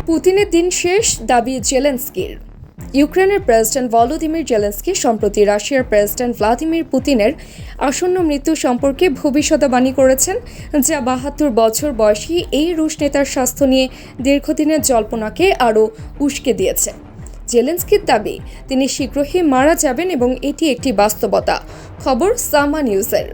পুতিনের দিন শেষ, দাবি জেলেনস্কির। ইউক্রেনের প্রেসিডেন্ট ভলোদিমির জেলেনস্কি সম্প্রতি রাশিয়ার প্রেসিডেন্ট ভ্লাদিমির পুতিনের আসন্ন মৃত্যু সম্পর্কে ভবিষ্যদ্বাণী করেছেন, যা ৭২ বছর বয়সী এই রুশ নেতার স্বাস্থ্য নিয়ে দীর্ঘদিনের জল্পনাকে আরও উস্কে দিয়েছে। জেলেনস্কির দাবি, তিনি শীঘ্রই মারা যাবেন এবং এটি একটি বাস্তবতা। খবর সামা নিউজের।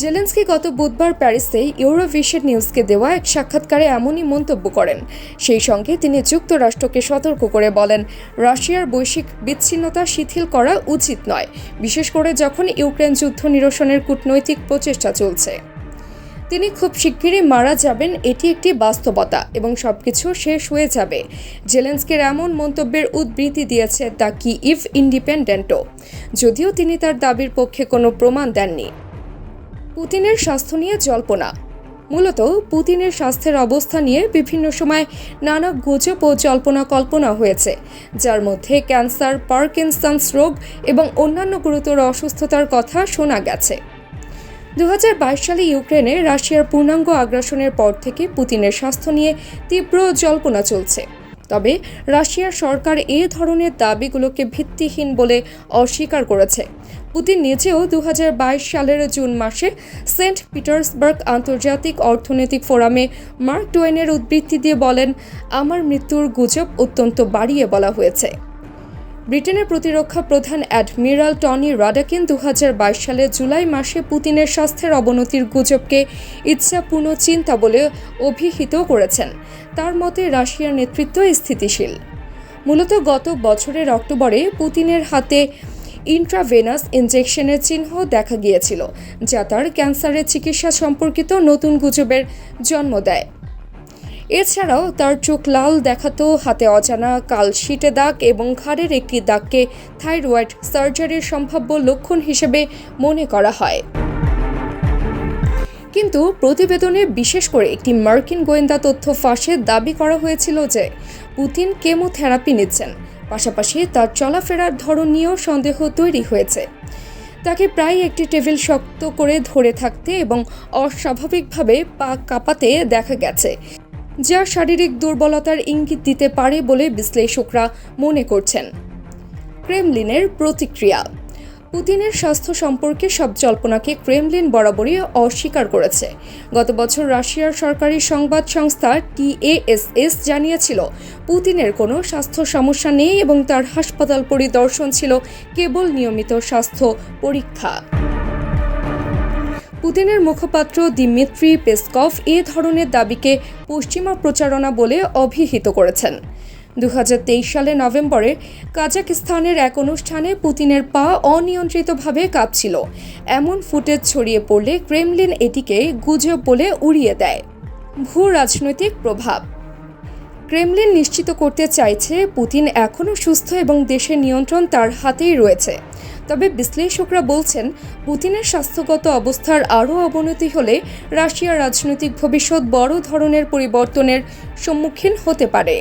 জেলেনস্কি গত বুধবার প্যারিসে ইউরোভিশন নিউজকে দেওয়া এক সাক্ষাৎকারে এমনই মন্তব্য করেন। সেই সঙ্গে তিনি যুক্তরাষ্ট্রকে সতর্ক করে বলেন, রাশিয়ার বৈশ্বিক বিচ্ছিন্নতা শিথিল করা উচিত নয়, বিশেষ করে যখন ইউক্রেন যুদ্ধ নিরসনের কূটনৈতিক প্রচেষ্টা চলছে। তিনি খুব শিগগিরই মারা যাবেন, এটি একটি বাস্তবতা এবং সবকিছু শেষ হয়ে যাবে। জেলেনস্কির এমন মন্তব্যের উদ্ধৃতি দিয়েছে দ্য কিইভ ইন্ডিপেন্ডেন্টও, যদিও তিনি তার দাবির পক্ষে কোনো প্রমাণ দেননি। পুতিনের স্বাস্থ্য নিয়ে জল্পনা। মূলত পুতিনের স্বাস্থ্যের অবস্থা নিয়ে বিভিন্ন সময় নানা গুজব ও জল্পনা কল্পনা হয়েছে, যার মধ্যে ক্যান্সার, পার্কিনসন্স রোগ এবং অন্যান্য গুরুতর অসুস্থতার কথা শোনা গেছে। ২০২২ সালে ইউক্রেনে রাশিয়ার পূর্ণাঙ্গ আগ্রাসনের পর থেকে পুতিনের স্বাস্থ্য নিয়ে তীব্র জল্পনা চলছে। তবে রাশিয়ার সরকার এ ধরনের দাবিগুলোকে ভিত্তিহীন বলে অস্বীকার করেছে। পুতিন নিজেও ২০২২ সালের জুন মাসে সেন্ট পিটার্সবার্গ আন্তর্জাতিক অর্থনৈতিক ফোরামে মার্ক টোয়েনের উদ্ধৃতি দিয়ে বলেন, আমার মৃত্যুর গুজব অত্যন্ত বাড়িয়ে বলা হয়েছে। ব্রিটেনের প্রতিরক্ষা প্রধান অ্যাডমিরাল টনি রাডাকিন ২০২২ সালের জুলাই মাসে পুতিনের স্বাস্থ্যের অবনতির গুজবকে ইচ্ছাপূর্ণ চিন্তা বলে অভিহিত করেছেন। তার মতে রাশিয়ার নেতৃত্ব স্থিতিশীল। মূলত গত বছরের অক্টোবরে পুতিনের হাতে ইন্ট্রাভেনাস ইনজেকশনের চিহ্ন দেখা গিয়েছিল, যা তার ক্যান্সারের চিকিৎসা সম্পর্কিত নতুন গুজবের জন্ম দেয়। এছাড়াও তার চোখ লাল দেখাতো, হাতে অজানা কালশিটে দাগ এবং ঘাড়ের একটি দাগকে থাইরয়েড সার্জারির সম্ভাব্য লক্ষণ হিসেবে মনে করা হয়। কিন্তু প্রতিবেদনে বিশেষ করে একটি মার্কিন গোয়েন্দা তথ্য ফাঁসে দাবি করা হয়েছিল যে পুতিন কেমোথেরাপি নিচ্ছেন। পাশাপাশি তার চলাফেরার ধরন নিয়েও সন্দেহ তৈরি হয়েছে। তাকে প্রায় একটি টেবিল শক্ত করে ধরে থাকতে এবং অস্বাভাবিকভাবে পা কাঁপাতে দেখা গেছে, যা শারীরিক দুর্বলতার ইঙ্গিত দিতে পারে বলে বিশ্লেষকরা মনে করছেন। ক্রেমলিনের প্রতিক্রিয়া। পুতিনের স্বাস্থ্য সম্পর্কে সব জল্পনাকে ক্রেমলিন বরাবরই অস্বীকার করেছে। গত বছর রাশিয়ার সরকারি সংবাদ সংস্থা TASS জানিয়েছিল, পুতিনের কোনো স্বাস্থ্য সমস্যা নেই এবং তার হাসপাতাল পরিদর্শন ছিল কেবল নিয়মিত স্বাস্থ্য পরীক্ষা। পুতিনের মুখপাত্র দিমিত্রি পেসকভ এ ধরনের দাবিকে পশ্চিমা প্রচারণা বলে অভিহিত করেছেন। ২০২৩ সালে নভেম্বরে কাজাকিস্তানের এক অনুষ্ঠানে পুতিনের পা অনিয়ন্ত্রিতভাবে কাঁপছিল। এমন ফুটেজ ছড়িয়ে পড়লে ক্রেমলিন এটিকে গুজব বলে উড়িয়ে দেয়। ভূ রাজনৈতিক প্রভাব। ক্রেমলিন নিশ্চিত করতে চাইছে পুতিন এখনও সুস্থ এবং দেশের নিয়ন্ত্রণ তার হাতেই রয়েছে। তবে বিশ্লেষকরা বলছেন, পুতিনের স্বাস্থ্যগত অবস্থার আরও অবনতি হলে রাশিয়ার রাজনৈতিক ভবিষ্যৎ বড় ধরনের পরিবর্তনের সম্মুখীন হতে পারে।